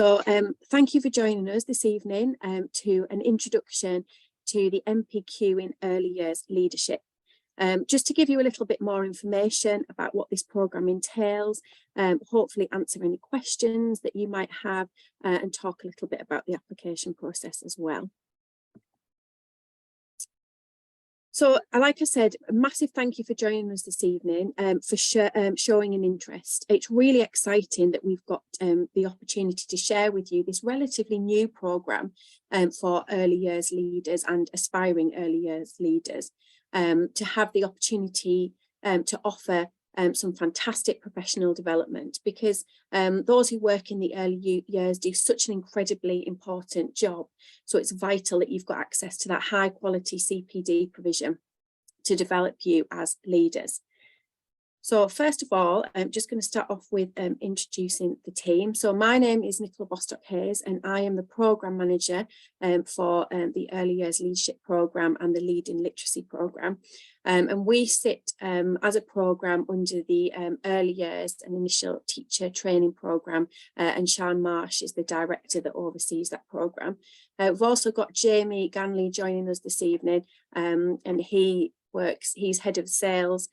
So thank you for joining us this evening to an introduction to the NPQ in early years leadership. Just to give you a little bit more information about what this programme entails, hopefully answer any questions that you might have and talk a little bit about the application process as well. So, like I said, a massive thank you for joining us this evening, for showing an interest. It's really exciting that we've got the opportunity to share with you this relatively new programme for early years leaders and aspiring early years leaders, to have the opportunity to offer some fantastic professional development, because those who work in the early years do such an incredibly important job. So it's vital that you've got access to that high quality CPD provision to develop you as leaders. So first of all, I'm just going to start off with introducing the team. So my name is Nicola Bostock-Hayes and I am the Programme Manager for the Early Years Leadership Programme and the Leading Literacy Programme. And we sit as a programme under the Early Years and Initial Teacher Training Programme, and Sian Marsh is the director that oversees that programme. We've also got Jamie Ganley joining us this evening, and he's head of sales.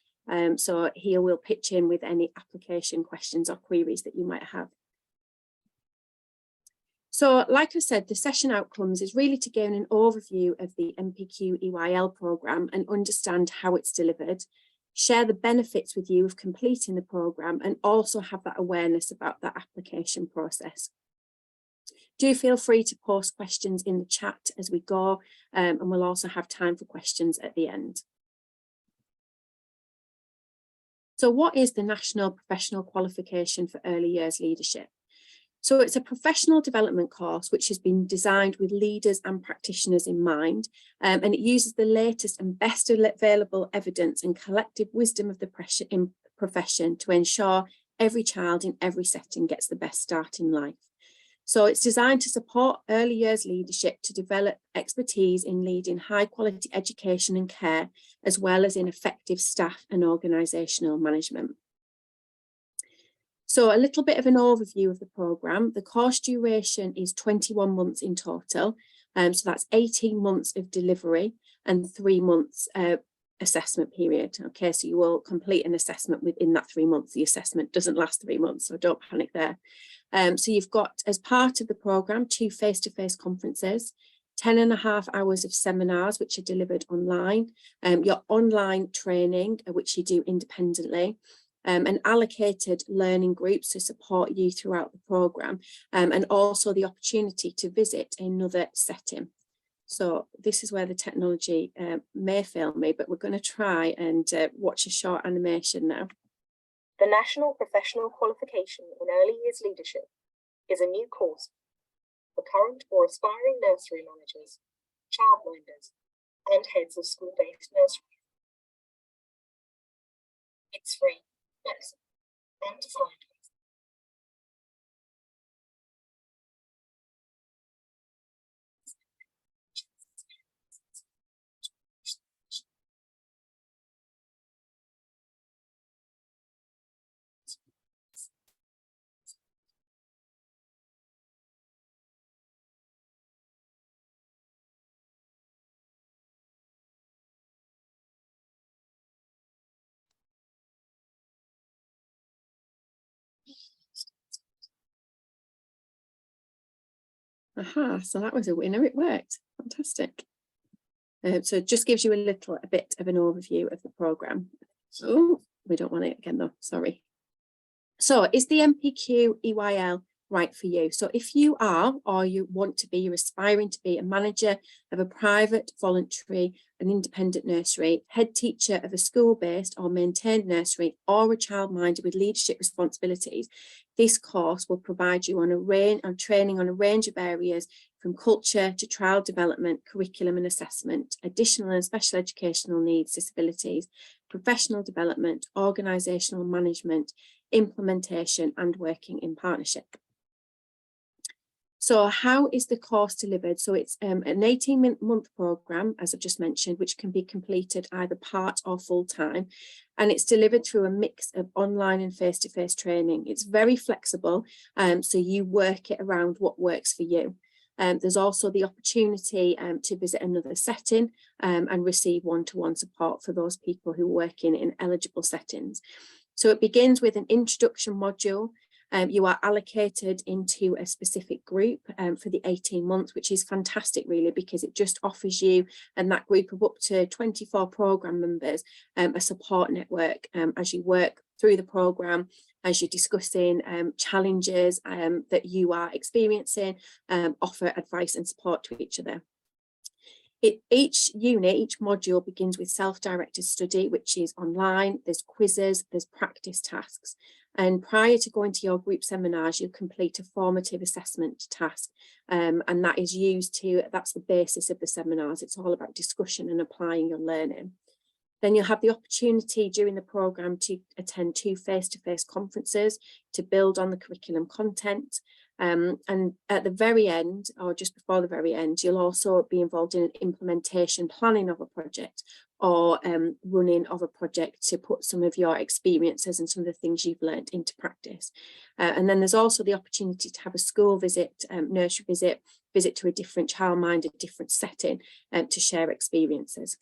So he will pitch in with any application questions or queries that you might have. So like I said, the session outcomes is really to gain an overview of the NPQEYL programme and understand how it's delivered, share the benefits with you of completing the programme, and also have that awareness about that application process. Do feel free to post questions in the chat as we go, and we'll also have time for questions at the end. So what is the National Professional Qualification for Early Years Leadership? So it's a professional development course which has been designed with leaders and practitioners in mind, and it uses the latest and best available evidence and collective wisdom of the profession to ensure every child in every setting gets the best start in life. So it's designed to support early years leadership to develop expertise in leading high quality education and care, as well as in effective staff and organisational management. So a little bit of an overview of the programme. The course duration is 21 months in total. So that's 18 months of delivery and 3 months assessment period. Okay, so you will complete an assessment within that 3 months. The assessment doesn't last 3 months, so don't panic there. So you've got, as part of the programme, 2 face-to-face conferences, 10.5 hours of seminars which are delivered online, your online training which you do independently, and allocated learning groups to support you throughout the programme, and also the opportunity to visit another setting. So this is where the technology may fail me, but we're going to try and watch a short animation now. The National Professional Qualification in Early Years Leadership is a new course for current or aspiring nursery managers, childminders, and heads of school-based nurseries. It's free, flexible, and to find. Aha, so that was a winner, it worked, fantastic. So it just gives you a bit of an overview of the programme. Oh, we don't want it again though, sorry. So is the NPQEYL right for you? So if you are, or you want to be, you're aspiring to be a manager of a private, voluntary and independent nursery, head teacher of a school-based or maintained nursery, or a childminder with leadership responsibilities, this course will provide you on training on a range of areas, from culture to child development, curriculum and assessment, additional and special educational needs, disabilities, professional development, organisational management, implementation and working in partnership. So how is the course delivered? So it's an 18-month programme, as I've just mentioned, which can be completed either part or full-time. And it's delivered through a mix of online and face-to-face training. It's very flexible, so you work it around what works for you. There's also the opportunity to visit another setting and receive one-to-one support for those people who are working in eligible settings. So it begins with an introduction module. You are allocated into a specific group for the 18 months, which is fantastic, really, because it just offers you and that group of up to 24 programme members a support network as you work through the programme, as you're discussing challenges that you are experiencing, offer advice and support to each other. Each unit, each module begins with self-directed study, which is online. There's quizzes, there's practice tasks. And prior to going to your group seminars, you complete a formative assessment task. And that is that's the basis of the seminars. It's all about discussion and applying your learning. Then you'll have the opportunity during the programme to attend 2 face-to-face conferences to build on the curriculum content. And at the very end, or just before the very end, you'll also be involved in an implementation planning of a project or running of a project to put some of your experiences and some of the things you've learned into practice. And then there's also the opportunity to have a school visit, nursery visit to a different childminder, different setting to share experiences.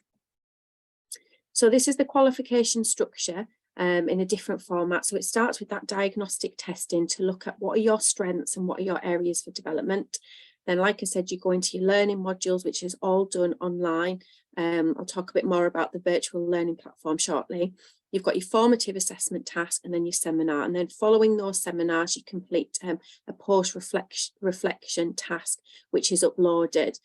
So this is the qualification structure in a different format. So it starts with that diagnostic testing to look at what are your strengths and what are your areas for development. Then, like I said, you go into your learning modules, which is all done online. I'll talk a bit more about the virtual learning platform shortly. You've got your formative assessment task and then your seminar. And then following those seminars, you complete a post-reflection task, which is uploaded,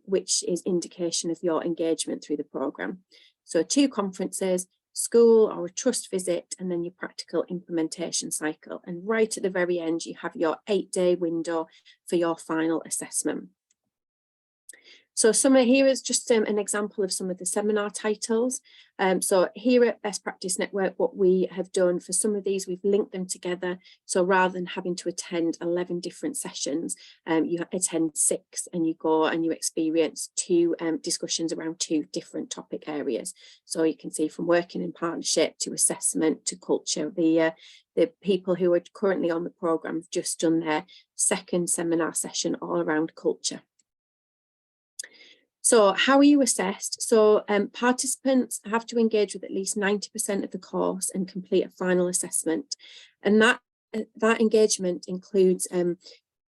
which is indication of your engagement through the programme. So 2 conferences, school or a trust visit, and then your practical implementation cycle. And right at the very end, you have your 8-day window for your final assessment. So here is just an example of some of the seminar titles. So here at Best Practice Network, what we have done for some of these, we've linked them together. So rather than having to attend 11 different sessions, you attend 6 and you go and you experience 2 discussions around 2 different topic areas. So you can see from working in partnership to assessment to culture. The people who are currently on the programme have just done their 2nd seminar session all around culture. So how are you assessed? So participants have to engage with at least 90% of the course and complete a final assessment. And that engagement includes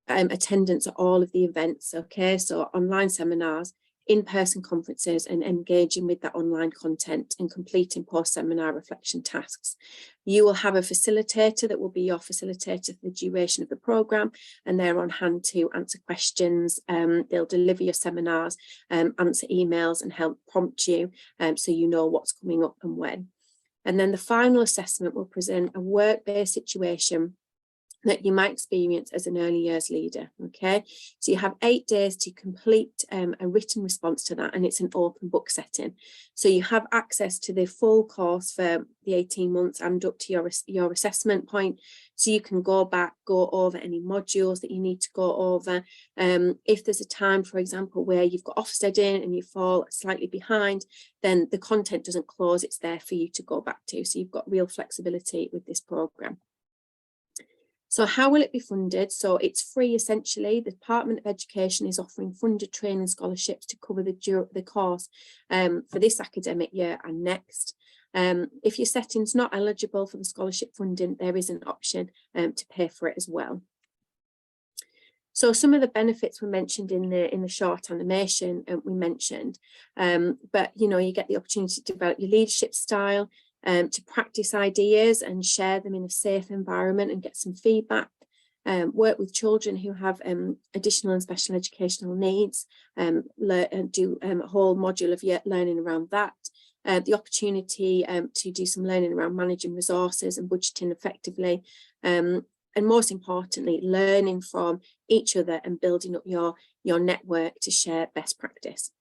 attendance at all of the events, okay? So online seminars, in-person conferences, and engaging with that online content and completing post-seminar reflection tasks. You will have a facilitator that will be your facilitator for the duration of the programme, and they're on hand to answer questions. They'll deliver your seminars, answer emails and help prompt you so you know what's coming up and when. And then the final assessment will present a work-based situation that you might experience as an early years leader, okay? So you have 8 days to complete a written response to that, and it's an open book setting. So you have access to the full course for the 18 months and up to your assessment point. So you can go back, go over any modules that you need to go over. If there's a time, for example, where you've got Ofsteding and you fall slightly behind, then the content doesn't close, it's there for you to go back to. So you've got real flexibility with this programme. So how will it be funded? So it's free, essentially. The Department of Education is offering funded training scholarships to cover the course for this academic year and next. If your setting's not eligible for the scholarship funding, there is an option to pay for it as well. So some of the benefits were mentioned in the short animation we mentioned, but you get the opportunity to develop your leadership style, to practice ideas and share them in a safe environment and get some feedback, work with children who have additional and special educational needs, do a whole module of learning around that, the opportunity to do some learning around managing resources and budgeting effectively, and most importantly, learning from each other and building up your network to share best practice.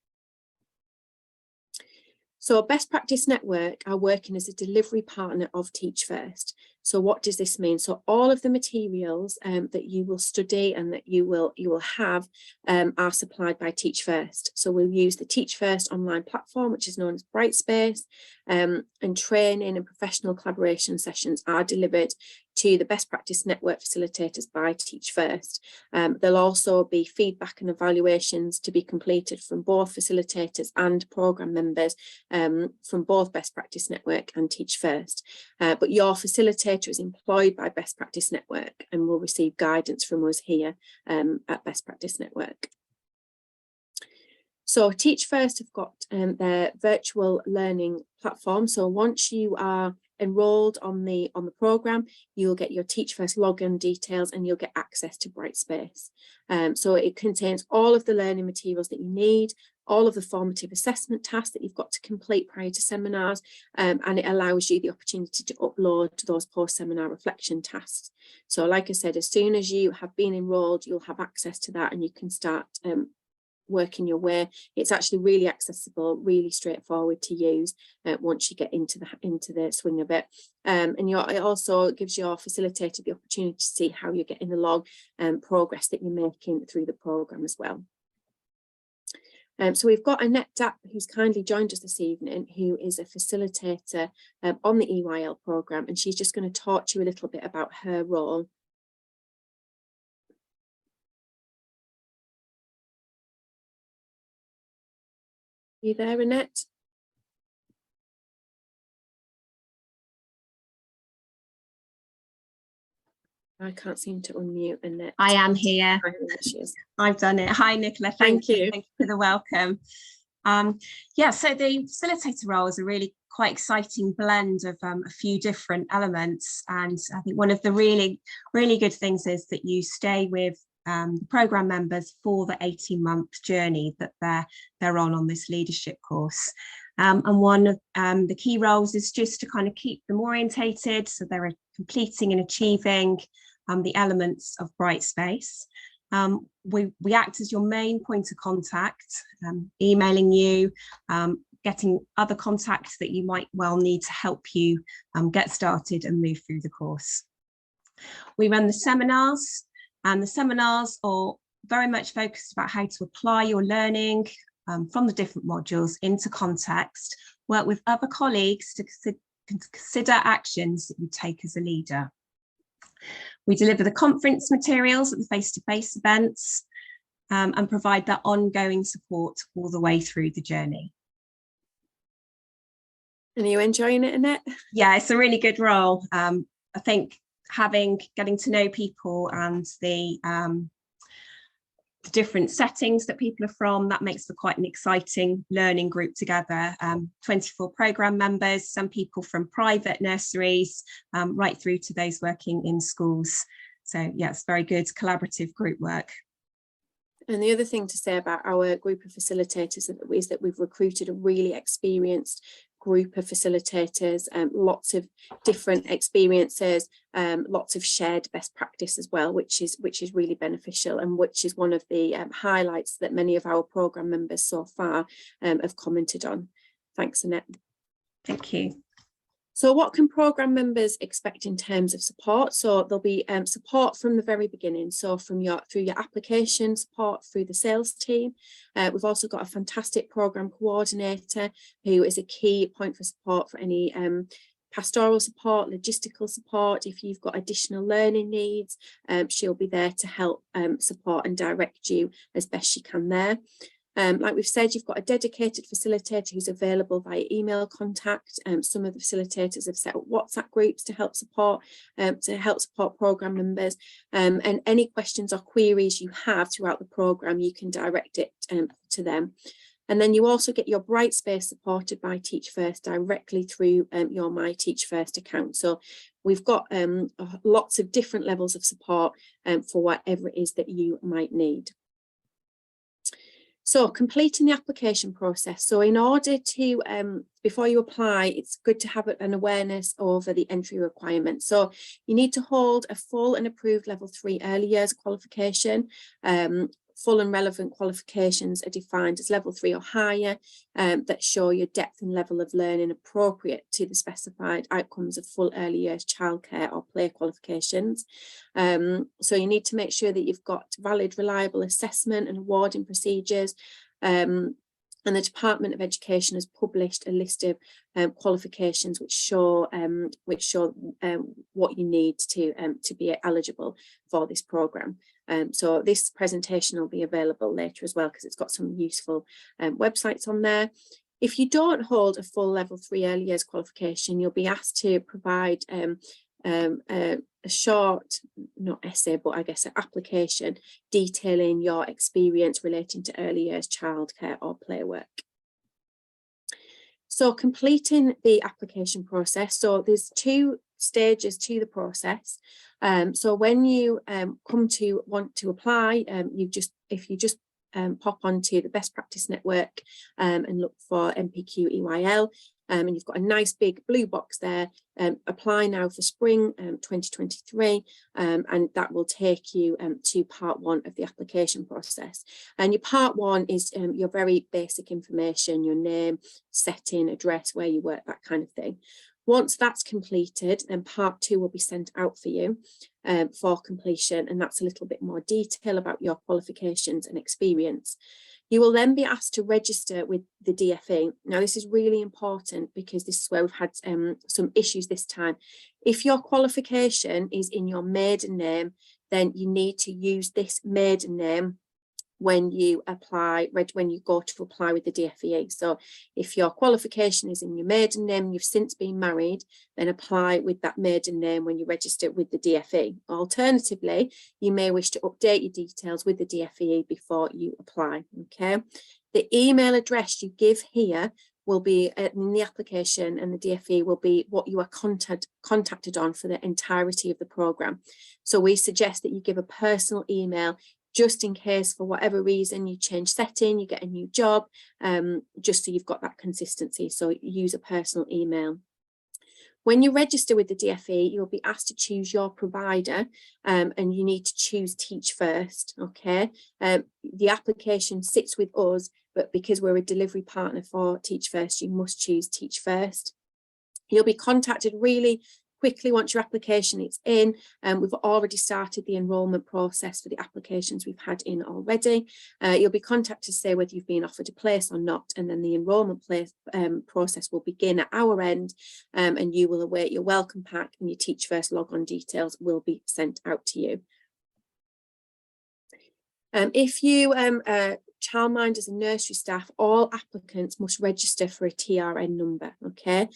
So Best Practice Network are working as a delivery partner of Teach First. So what does this mean? So all of the materials that you will study and that you will have are supplied by Teach First. So we'll use the Teach First online platform, which is known as Brightspace, and training and professional collaboration sessions are delivered to the best practice network facilitators by Teach First. There'll also be feedback and evaluations to be completed from both facilitators and programme members from both Best Practice Network and Teach First. But your facilitator is employed by Best Practice Network and will receive guidance from us here at Best Practice Network. So Teach First have got their virtual learning platform. So once you are enrolled on the programme, you'll get your Teach First login details and you'll get access to Brightspace. So it contains all of the learning materials that you need, all of the formative assessment tasks that you've got to complete prior to seminars, and it allows you the opportunity to upload those post-seminar reflection tasks. So like I said, as soon as you have been enrolled, you'll have access to that and you can start working your way. It's actually really accessible, really straightforward to use once you get into the swing of it. And it also gives your facilitator the opportunity to see how you're getting along and progress that you're making through the programme as well. So we've got Annette Dapp, who's kindly joined us this evening, who is a facilitator on the EYL programme, and she's just going to talk to you a little bit about her role. Are you there, Annette? I can't seem to unmute Annette. I am here. I've done it. Hi, Nicola. Thank you. Thank you for the welcome. Yeah, so the facilitator role is a really quite exciting blend of a few different elements. And I think one of the really good things is that you stay with the programme members for the 18-month journey that they're on this leadership course. And one of the key roles is just to kind of keep them orientated, so they're completing and achieving the elements of Brightspace. We act as your main point of contact, emailing you, getting other contacts that you might well need to help you get started and move through the course. We run the seminars, and the seminars are very much focused about how to apply your learning from the different modules into context, work with other colleagues to consider actions that you take as a leader. We deliver the conference materials at the face-to-face events and provide that ongoing support all the way through the journey. And are you enjoying it, Annette? Yeah, it's a really good role. I think getting to know people and the different settings that people are from, that makes for quite an exciting learning group together. 24 programme members, some people from private nurseries, right through to those working in schools. So yeah, it's very good collaborative group work. And the other thing to say about our group of facilitators is that we've recruited a really experienced group of facilitators, lots of different experiences, lots of shared best practice as well, which is really beneficial, and which is one of the highlights that many of our programme members so far have commented on. Thanks, Annette. Thank you. So what can programme members expect in terms of support? So there'll be support from the very beginning. So through your application, support through the sales team. We've also got a fantastic programme coordinator who is a key point for support for any pastoral support, logistical support. If you've got additional learning needs, she'll be there to help support and direct you as best she can there. Like we've said, you've got a dedicated facilitator who's available via email contact. Some of the facilitators have set up WhatsApp groups to help support programme members. And any questions or queries you have throughout the programme, you can direct it to them. And then you also get your Brightspace supported by Teach First directly through your My Teach First account. So we've got lots of different levels of support for whatever it is that you might need. So completing the application process. So in order to, before you apply, it's good to have an awareness over the entry requirements. So you need to hold a full and approved level 3 early years qualification full and relevant qualifications are defined as level 3 or higher, that show your depth and level of learning appropriate to the specified outcomes of full early years childcare or play qualifications. So you need to make sure that you've got valid, reliable assessment and awarding procedures. And the Department of Education has published a list of qualifications which show what you need to be eligible for this programme. So this presentation will be available later as well, because it's got some useful websites on there. If you don't hold a full level 3 early years qualification, you'll be asked to provide a short, not essay, but I guess an application detailing your experience relating to early years childcare or play work. So completing the application process, so there's 2 stages to the process. So when you come to want to apply, if you just pop onto the Best Practice Network and look for NPQEYL, and you've got a nice big blue box there, apply now for spring 2023, and that will take you to part 1 of the application process. And your part 1 is your very basic information, your name, setting, address, where you work, that kind of thing. Once that's completed, then part 2 will be sent out for you for completion, and that's a little bit more detail about your qualifications and experience. You will then be asked to register with the DFE. Now, this is really important because this is where we've had some issues this time. If your qualification is in your maiden name, then you need to use this maiden name when you apply, when you go to apply with the DFE. So if your qualification is in your maiden name, you've since been married, then apply with that maiden name when you register with the DFE. Alternatively, you may wish to update your details with the DFE before you apply, okay? The email address you give here will be in the application, and the DFE will be what you are contacted on for the entirety of the programme. So we suggest that you give a personal email, just in case for whatever reason you change setting, you get a new job, just so you've got that consistency. So use a personal email. When you register with the DFE, you'll be asked to choose your provider, and you need to choose Teach First, okay? The application sits with us, but because we're a delivery partner for Teach First, you must choose Teach First. You'll be contacted really quickly once your application is in. We've already started the enrolment process for the applications we've had in already. You'll be contacted to say whether you've been offered a place or not, and then the enrolment process will begin at our end, and you will await your welcome pack, and your Teach First log-on details will be sent out to you. If you childminders and nursery staff, all applicants must register for a TRN number, okay?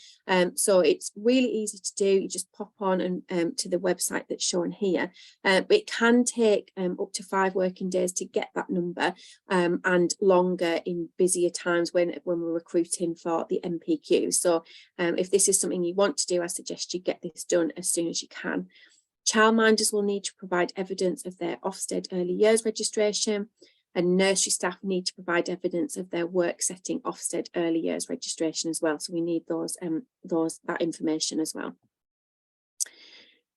So it's really easy to do. You just pop on and to the website that's shown here, but it can take up to 5 working days to get that number, and longer in busier times when we're recruiting for the NPQ. So if this is something you want to do, I suggest you get this done as soon as you can. Childminders will need to provide evidence of their Ofsted early years registration, and nursery staff need to provide evidence of their work setting Ofsted early years registration as well. So we need that information as well.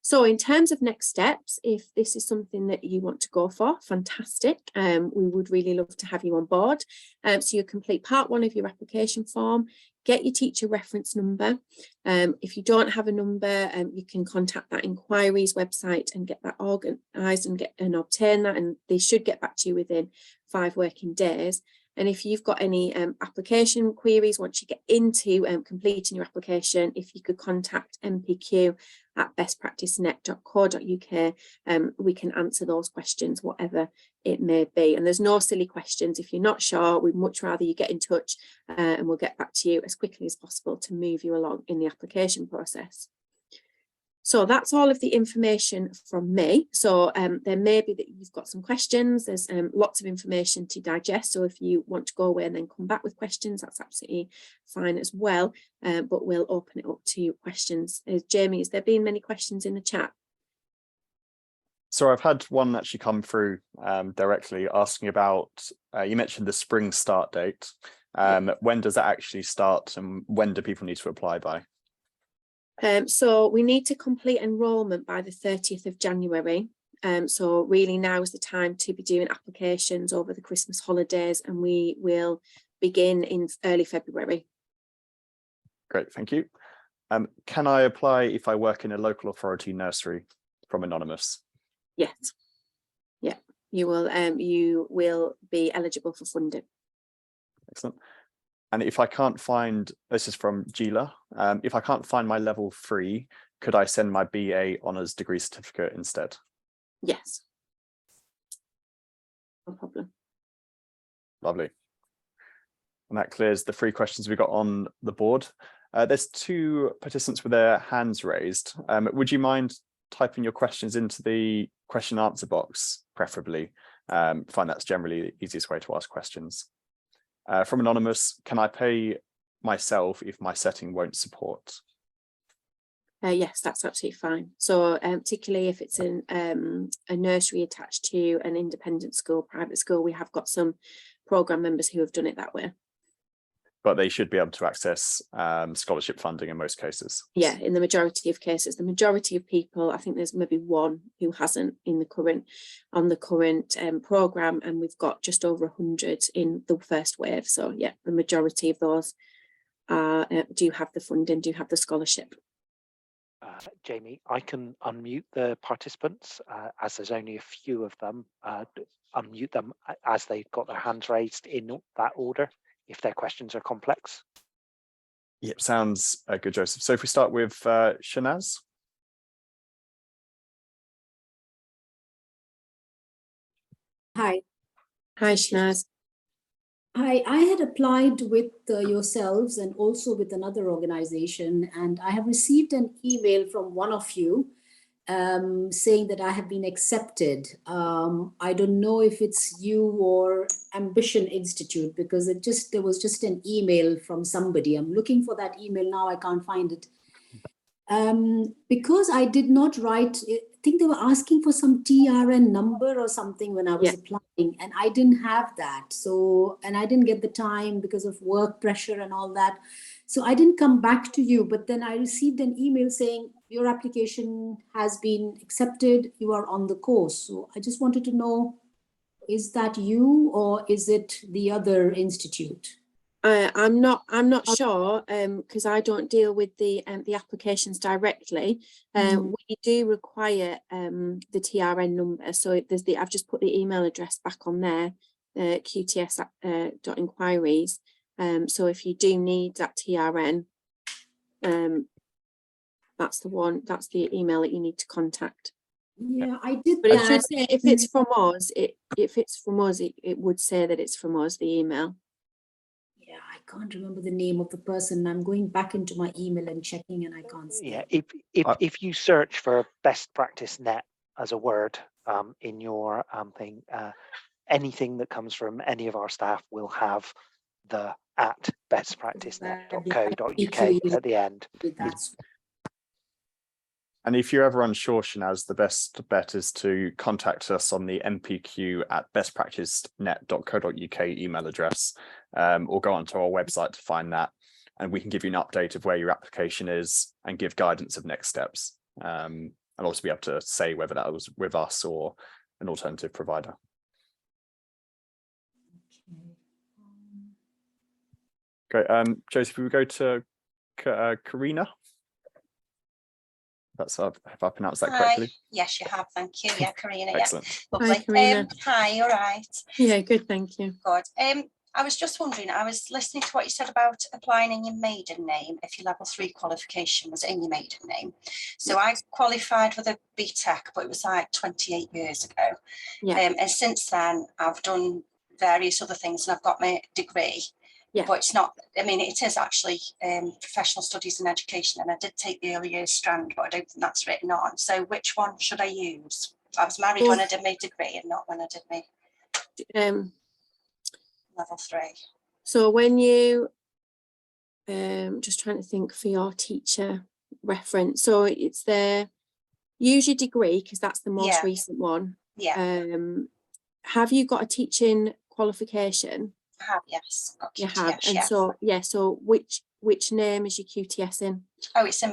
So in terms of next steps, if this is something that you want to go for, fantastic. We would really love to have you on board. So you complete part 1 of your application form, get your teacher reference number. If you don't have a number, you can contact that inquiries website and get that organised and obtain that, and they should get back to you within 5 working days. And if you've got any application queries once you get into completing your application, if you could contact NPQ at bestpracticenet.co.uk, we can answer those questions, whatever it may be. And there's no silly questions. If you're not sure, we'd much rather you get in touch, and we'll get back to you as quickly as possible to move you along in the application process. So that's all of the information from me. So there may be that you've got some questions. There's lots of information to digest. So if you want to go away and then come back with questions, that's absolutely fine as well. But we'll open it up to questions. Jamie, has there been many questions in the chat? So I've had one actually come through directly asking about, you mentioned the spring start date. When does that actually start, and when do people need to apply by? So we need to complete enrolment by the 30th of January. So really now is the time to be doing applications over the Christmas holidays, and we will begin in early February. Great, thank you. Can I apply if I work in a local authority nursery from Anonymous? Yes. Yeah, you will be eligible for funding. Excellent. And if I can't find, this is from Gila, if I can't find my level 3, could I send my BA honours degree certificate instead? Yes. No problem. Lovely. And that clears the 3 questions we got on the board. There's 2 participants with their hands raised. Would you mind typing your questions into the question and answer box, preferably? Find that's generally the easiest way to ask questions. From Anonymous, can I pay myself if my setting won't support? Yes, that's absolutely fine. So particularly if it's in a nursery attached to an independent school, private school, we have got some programme members who have done it that way. But they should be able to access scholarship funding in most cases. Yeah, in the majority of cases. The majority of people, I think there's maybe one who hasn't on the current programme, and we've got just over 100 in the first wave. So yeah, the majority of those do have the funding, do have the scholarship. Jamie, I can unmute the participants as there's only a few of them. Unmute them as they've got their hands raised in that order, if their questions are complex. Yep, sounds good, Joseph. So if we start with Shanaz. Hi. Hi, Shanaz. Hi, I had applied with yourselves and also with another organization, and I have received an email from one of you saying that I have been accepted. I don't know if it's you or Ambition Institute, because there was just an email from somebody. I'm looking for that email now. I can't find it. Because I did not write, I think they were asking for some TRN number or something when I was applying, and I didn't have that. So, and I didn't get the time because of work pressure and all that. So I didn't come back to you, but then I received an email saying your application has been accepted, you are on the course. So I just wanted to know, is that you or is it the other institute? I'm not sure because I don't deal with the applications directly. We do require the TRN number, so I've just put the email address back on there, qts.inquiries. So if you do need that TRN, that's the email that you need to contact. Yeah, I did. But it should say if it's from us, it would say that it's from us, the email. Yeah, I can't remember the name of the person. I'm going back into my email and checking, and I can't see. Yeah, if you search for best practice net as a word in your thing, anything that comes from any of our staff will have the at bestpracticenet.co.uk at the end. And if you're ever unsure, Shanaz, the best bet is to contact us on the NPQ at bestpracticenet.co.uk email address, or go onto our website to find that, and we can give you an update of where your application is and give guidance of next steps, and also be able to say whether that was with us or an alternative provider. Great. Joseph, we go to Karina. Have I pronounced that correctly? Yes, you have. Thank you. Yeah, Karina. Excellent. Yeah, lovely. Hi, Karina. Hi, all right. Yeah, good. Thank you. Good. I was just wondering, I was listening to what you said about applying in your maiden name if your level 3 qualification was in your maiden name. So I qualified with a BTEC, but it was like 28 years ago. Yeah. And since then, I've done various other things and I've got my degree. Yeah. But it's not, I mean, it is actually professional studies and education, and I did take the early years strand, but I don't think that's written on. So which one should I use? I was married when I did my degree and not when I did my level 3. So when you, just trying to think for your teacher reference, so it's use your degree because that's the most recent one. Yeah. Have you got a teaching qualification? I have, yes. You have, and so so which name is your QTS in? Oh, it's a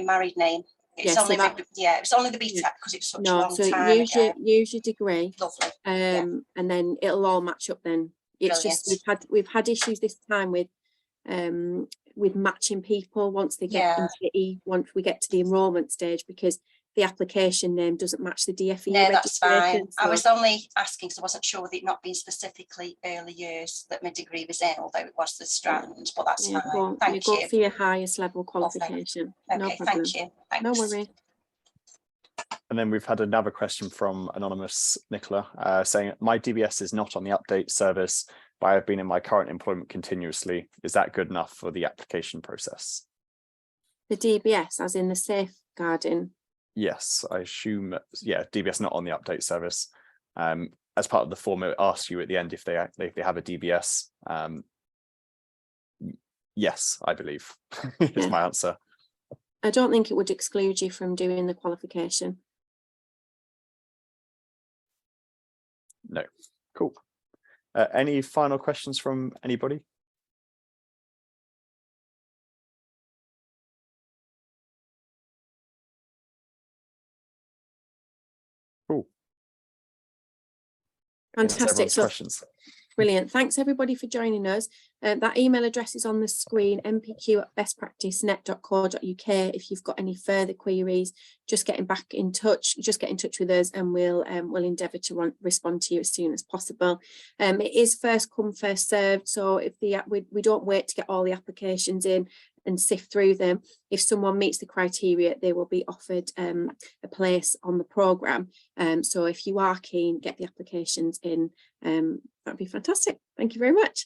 married name. It's Yeah, only so yeah, it's only the BTEC yeah. because it's such a No, long so time use ago. your degree, Lovely. and then it'll all match up then. It's Brilliant. just we've had issues this time with matching people once they get into once we get to the enrolment stage, because the application name doesn't match the DFE No, that's fine. So I was only asking because I wasn't sure with it not being specifically early years that my degree was in, although it was the Strand, but that's fine. Thank you. Go for your highest level qualification. Okay, no problem. thank you. Thanks. No worry. And then we've had another question from anonymous Nicola saying, my DBS is not on the update service, but I have been in my current employment continuously. Is that good enough for the application process? The DBS, as in the safeguarding. Yes, I assume, yeah, DBS not on the update service. As part of the form, it asks you at the end if they have a DBS. Yes, I believe is my answer. I don't think it would exclude you from doing the qualification. No. Cool. Any final questions from anybody? Cool. Fantastic. So, questions. Brilliant. Thanks everybody for joining us. That email address is on the screen, npq@bestpracticenet.co.uk. If you've got any further queries, just get in touch with us, and we'll endeavour to respond to you as soon as possible. It is first come, first served. So if we don't wait to get all the applications in and sift through them. If someone meets the criteria, they will be offered a place on the programme. So if you are keen, get the applications in. That'd be fantastic. Thank you very much.